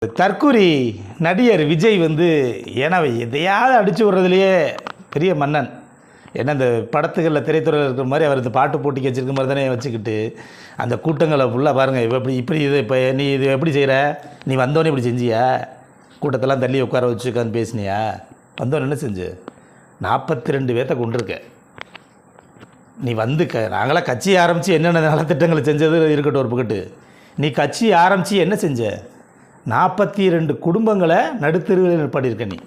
தற்கூரி நடிகர் விஜய் ஏன்னா எதையாவது அடித்து விடுறதுலையே பெரிய மன்னன். ஏன்னா இந்த படத்துகளில் திரைத்துறையில் இருக்கிற மாதிரி அவர் இந்த பாட்டு போட்டிக்கு வச்சுருக்க மாதிரி தானே வச்சுக்கிட்டு அந்த கூட்டங்களை ஃபுல்லாக பாருங்கள். இப்படி இது இப்போ நீ இது எப்படி செய்கிற, நீ வந்தோடனே இப்படி செஞ்சியா, கூட்டத்தெல்லாம் தள்ளி உட்கார வச்சு உட்காந்து பேசினியா, வந்தோன்னு என்ன செஞ்சு 42 பேர்த்த கொண்டிருக்க நீ நாங்களாம் கட்சி ஆரம்பித்து என்னென்ன நலத்திட்டங்களை செஞ்சது இருக்கட்டும் ஒரு பக்கத்து. நீ கட்சி ஆரம்பித்து என்ன செஞ்ச, 42 குடும்பங்களை நடுத்தருவில் நிற்பாட்டியிருக்க. நீ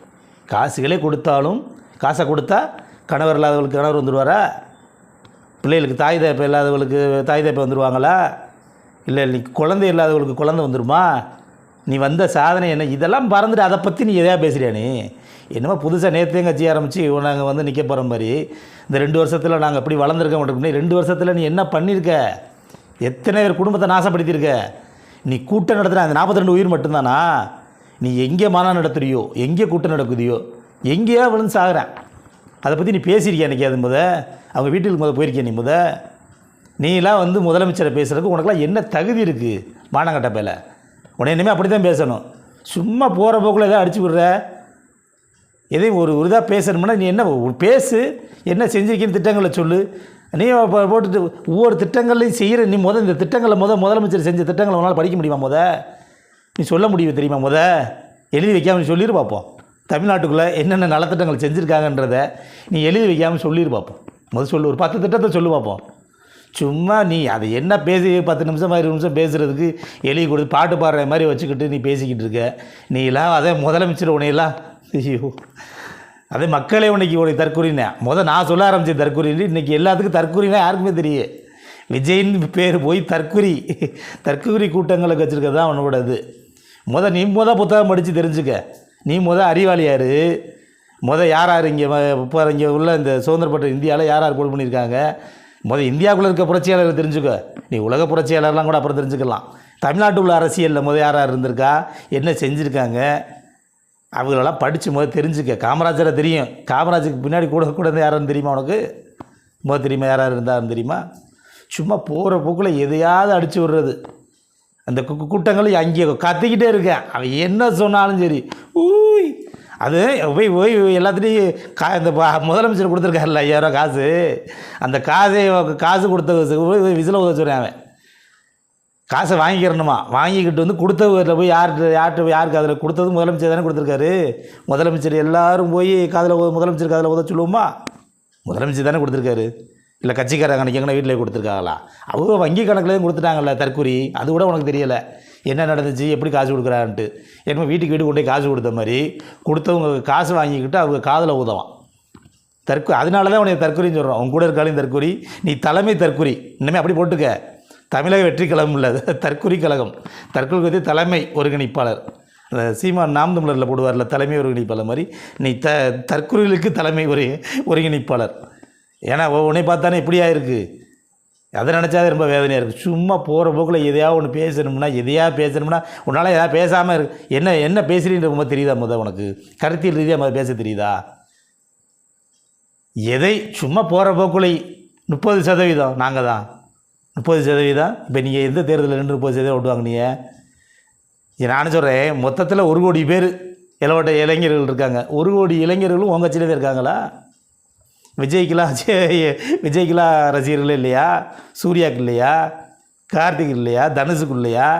காசுகளே கொடுத்தாலும் காசை கொடுத்தா கணவர் இல்லாதவர்களுக்கு கணவர் வந்துடுவாரா, பிள்ளைகளுக்கு தாய் தயப்பை இல்லாதவர்களுக்கு தாய் தயப்பை வந்துடுவாங்களா, இல்லை நீ குழந்தை இல்லாதவர்களுக்கு குழந்தை வந்துடுமா? நீ வந்த சாதனை என்ன, இதெல்லாம் பறந்துட்டு அதை பற்றி நீ எதையா பேசுகிறியா? நீ என்னமோ புதுசாக நேற்றையும் கட்சி ஆரம்பித்து நாங்கள் நிற்க போகிற மாதிரி இந்த 2 வருஷத்தில் நாங்கள் எப்படி வளர்ந்துருக்க மாட்டோம். 2 வருஷத்தில் நீ என்ன பண்ணியிருக்க, எத்தனை பேர் குடும்பத்தை நாசப்படுத்தியிருக்க. நீ கூட்டம் நடத்துகிற அந்த 42 உயிர் மட்டும்தானா? நீ எங்கே மாநாடு நடத்துறியோ, எங்கே கூட்டம் நடக்குதியோ, எங்கேயோ விழுந்து சாகுறேன். அதை பற்றி நீ பேசியிருக்கியா இன்றைக்கி? அது அவங்க வீட்டுக்கு போயிருக்கியா நீ? நீலாம் முதலமைச்சரை பேசுகிறதுக்கு உனக்குலாம் என்ன தகுதி இருக்குது? மானங்கட்ட பேல உன்னை இனிமேல் அப்படி தான் பேசணும். சும்மா போகிற போக்கில் எதாவது அடிச்சு விடுற. எதையும் ஒரு இதாக பேசணும்னா நீ என்ன பேசு, என்ன செஞ்சிருக்கேன்னு திட்டங்களை சொல்லு. நீ போட்டுட்டு ஒவ்வொரு திட்டங்களையும் செய்கிற. நீ இந்த திட்டங்களை முதலமைச்சர் செஞ்ச திட்டங்களை உன்னால் படிக்க முடியுமா? நீ சொல்ல முடியும் தெரியுமா? எழுதி வைக்காமல் நீ சொல்லிடு பார்ப்போம். தமிழ்நாட்டுக்குள்ளே என்னென்ன நலத்திட்டங்கள் செஞ்சுருக்காங்கன்றத நீ எழுதி வைக்காமல் சொல்லிடு பார்ப்போம். சொல்லு, ஒரு 10 திட்டத்தை சொல்லு பார்ப்போம். சும்மா நீ அதை என்ன பேசி 10 நிமிஷம் 20 நிமிஷம் பேசுகிறதுக்கு எழுதி கொடுத்து பாட்டு பாடுற மாதிரி வச்சுக்கிட்டு நீ பேசிக்கிட்டு இருக்க. நீலாம் அதே முதலமைச்சர் உன்னையெல்லாம் ஐயோ, அதே மக்களே உனக்கு தற்கூறினே நான் சொல்ல ஆரம்பித்தேன் தற்கூரின்னு. இன்றைக்கி எல்லாத்துக்கும் தற்கூறினா யாருக்குமே தெரியும். விஜயின்னு பேர் போய் தற்கூரி கூட்டங்களுக்கு வச்சுருக்கிறது தான் உன்னோட இது. நீ புத்தகம் படித்து தெரிஞ்சுக்க. நீ அறிவாளி யார், யார் இங்கே இப்போ இங்கே உள்ள இந்த சுதந்திரப்பட்ட இந்தியாவில் யார் போல் பண்ணியிருக்காங்க. இந்தியாவுக்குள்ளே இருக்க புரட்சியாளர்கள் தெரிஞ்சுக்க. நீ உலக புரட்சியாளர்லாம் கூட அப்புறம் தெரிஞ்சுக்கலாம். தமிழ்நாட்டு உள்ள அரசியலில் யார் இருந்திருக்கா, என்ன செஞ்சுருக்காங்க, அவங்களெல்லாம் படித்து தெரிஞ்சுக்க. காமராஜரை தெரியும், காமராஜருக்கு பின்னாடி கூட யாருன்னு தெரியுமா உனக்கு? தெரியுமா யாராவது இருந்தாருன்னு தெரியுமா? சும்மா போகிற போக்கில் எதையாவது அடித்து விடுறது. அந்த கூட்டங்களும் அங்கே கத்திக்கிட்டே இருக்கேன். அவன் என்ன சொன்னாலும் சரி ஊய் அது போய் எல்லாத்துலேயும் இந்த முதலமைச்சர் கொடுத்துருக்காருல்ல 5000 ரூபா காசு, அந்த காசு கொடுத்த விசில உதவ சொல்கிறேன். அவன் காசை வாங்கிக்கிறணுமா, வாங்கிக்கிட்டு கொடுத்தவரில் போய் யாருக்கு அதில் கொடுத்தது முதலமைச்சர் தானே கொடுத்துருக்காரு. முதலமைச்சர் எல்லோரும் போய் முதலமைச்சர் காதில் உதவ சொல்லுவோமா? முதலமைச்சர் தானே கொடுத்துருக்காரு. இல்லை கட்சிக்காரங்க அன்றைக்கி எங்கன்னா வீட்டிலே கொடுத்துருக்காங்களா? அவங்க வங்கி கணக்குலேயும் கொடுத்துட்டாங்கல்ல தற்கூரி. அது கூட உனக்கு தெரியலை என்ன நடந்துச்சு, எப்படி காசு கொடுக்குறான்ட்டு. என்ன வீட்டுக்கு கொண்டு போய் காசு கொடுத்த மாதிரி கொடுத்தவங்க காசு வாங்கிக்கிட்டு அவங்க காதில் உதவான் அதனால தான் உனக்கு தற்கூரின்னு சொல்கிறோம். அவங்க கூட இருக்காலையும் தற்கூரி, நீ தலைமை தற்கூரி. இன்னமே அப்படி போட்டுக்க. தமிழக வெற்றி கழகம் இல்லை, தற்கூரி கழகம். தற்கொலை தலைமை ஒருங்கிணைப்பாளர். சீமான் நாம் தமிழரில் போடுவார்ல தலைமை ஒருங்கிணைப்பாளர் மாதிரி நீ தற்கொலைகளுக்கு தலைமை ஒருங்கிணைப்பாளர். ஏன்னா உன்னை பார்த்தானே இப்படியா இருக்குது. அதை நினச்சாதே ரொம்ப வேதனையாக இருக்குது. சும்மா போகிற போக்கில் எதையாவது ஒன்று பேசணும்னா உன்னால் எதாவது பேசாமல் இருக்கு. என்ன பேசுகிறீன்ற ரொம்ப தெரியுதா? உனக்கு கருத்தியல் ரீதியாக பேச தெரியுதா? எதை சும்மா போகிற போக்குலை 30% நாங்கள் தான் 30%. இப்போ நீங்கள் எந்த தேர்தலில் 30% ஓட்டு வாங்கினீங்க? நானும் சொல்கிறேன், மொத்தத்தில் 1 கோடி பேர் இளவட்ட இளைஞர்கள் இருக்காங்க. 1 கோடி இளைஞர்களும் உங்கள் கட்சியிலே இருக்காங்களா? விஜய்க்கெலாம் ரசிகர்களே இல்லையா? சூர்யாவுக்கு இல்லையா? கார்த்திக் இல்லையா? தனுஷுக்கு இல்லையா?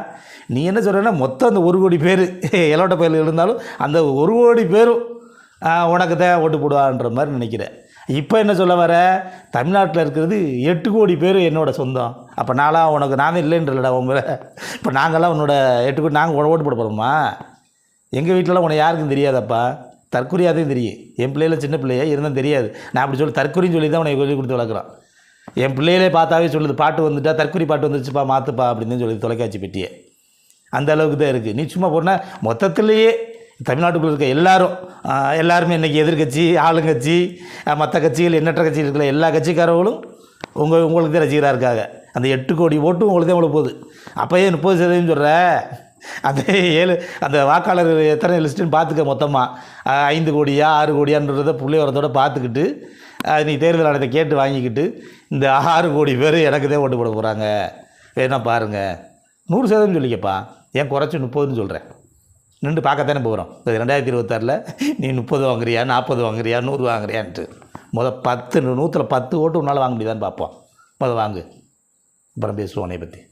நீ என்ன சொல்கிறேன்னா மொத்தம் அந்த 1 கோடி பேர் இளவட்ட பயிர்கள் இருந்தாலும் அந்த 1 கோடி பேரும் உனக்கு தான் ஓட்டு போடுவான்ற மாதிரி நினைக்கிறேன். இப்போ என்ன சொல்ல வர, தமிழ்நாட்டில் இருக்கிறது 8 கோடி பேர் என்னோடய சொந்தம். அப்போ நான்லாம் உனக்கு நான் தான் இல்லைன்றலடா உங்களை. இப்போ நாங்கள்லாம் உன்னோட 8 கோடி நாங்கள் ஓட்டு போட போகிறோமா? எங்கள் வீட்டிலலாம் உனக்கு யாருக்கும் தெரியாதப்பா. தற்கொலையாதையும் தெரியும். என் பிள்ளையில சின்ன பிள்ளையா இருந்தால் தெரியாது. நான் அப்படி சொல்லி தற்கொலைன்னு சொல்லி தான் உனக்கு சொல்லி கொடுத்து வளர்க்குறான். என் பிள்ளையிலே பார்த்தாவே சொல்லுது, பாட்டு வந்துட்டா தற்கொலை பாட்டு வந்துருச்சுப்பா மாற்றுப்பா அப்படின்னு சொல்லி தொலைக்காட்சி பெட்டியே அந்த அளவுக்கு தான் இருக்குது. நீ சும்மா போனால் மொத்தத்துலேயே தமிழ்நாட்டுக்குள்ளே இருக்க எல்லாருமே இன்றைக்கி எதிர்கட்சி, ஆளுங்கட்சி, மற்ற கட்சிகள், எண்ணற்ற கட்சிகள் இருக்கிற எல்லா கட்சிக்காரர்களும் உங்களுக்கு தான் ரசிகராக இருக்காங்க. அந்த 8 கோடி ஓட்டும் உங்களுக்கு தான் உங்களுக்கு போகுது. அப்போயே 30% சொல்கிற. அந்த வாக்காளர் எத்தனை லிஸ்ட்டுன்னு பார்த்துக்க. மொத்தமாக 5 கோடியா 6 கோடியான்றதை புள்ளிவரத்தோடு பார்த்துக்கிட்டு நீ தேர்தல் ஆணையத்தை கேட்டு வாங்கிக்கிட்டு இந்த 6 கோடி பேர் எனக்கு தான் ஓட்டு போட போகிறாங்க வேணா பாருங்கள். 100% சொல்லிக்கப்பா. ஏன் குறைச்சி 30ன்னு சொல்கிறேன்? நின்று பார்க்கத்தானே போகிறோம். 2026 நீ 30 வாங்குறியா, 40 வாங்குறியா, 100 வாங்குறியான்ட்டு. 100ல் 10 ஓட்டு உன்னால் வாங்க முடியுதான்னு பார்ப்போம். வாங்கு, அப்புறம் பேசுவோம் உன்னை பற்றி.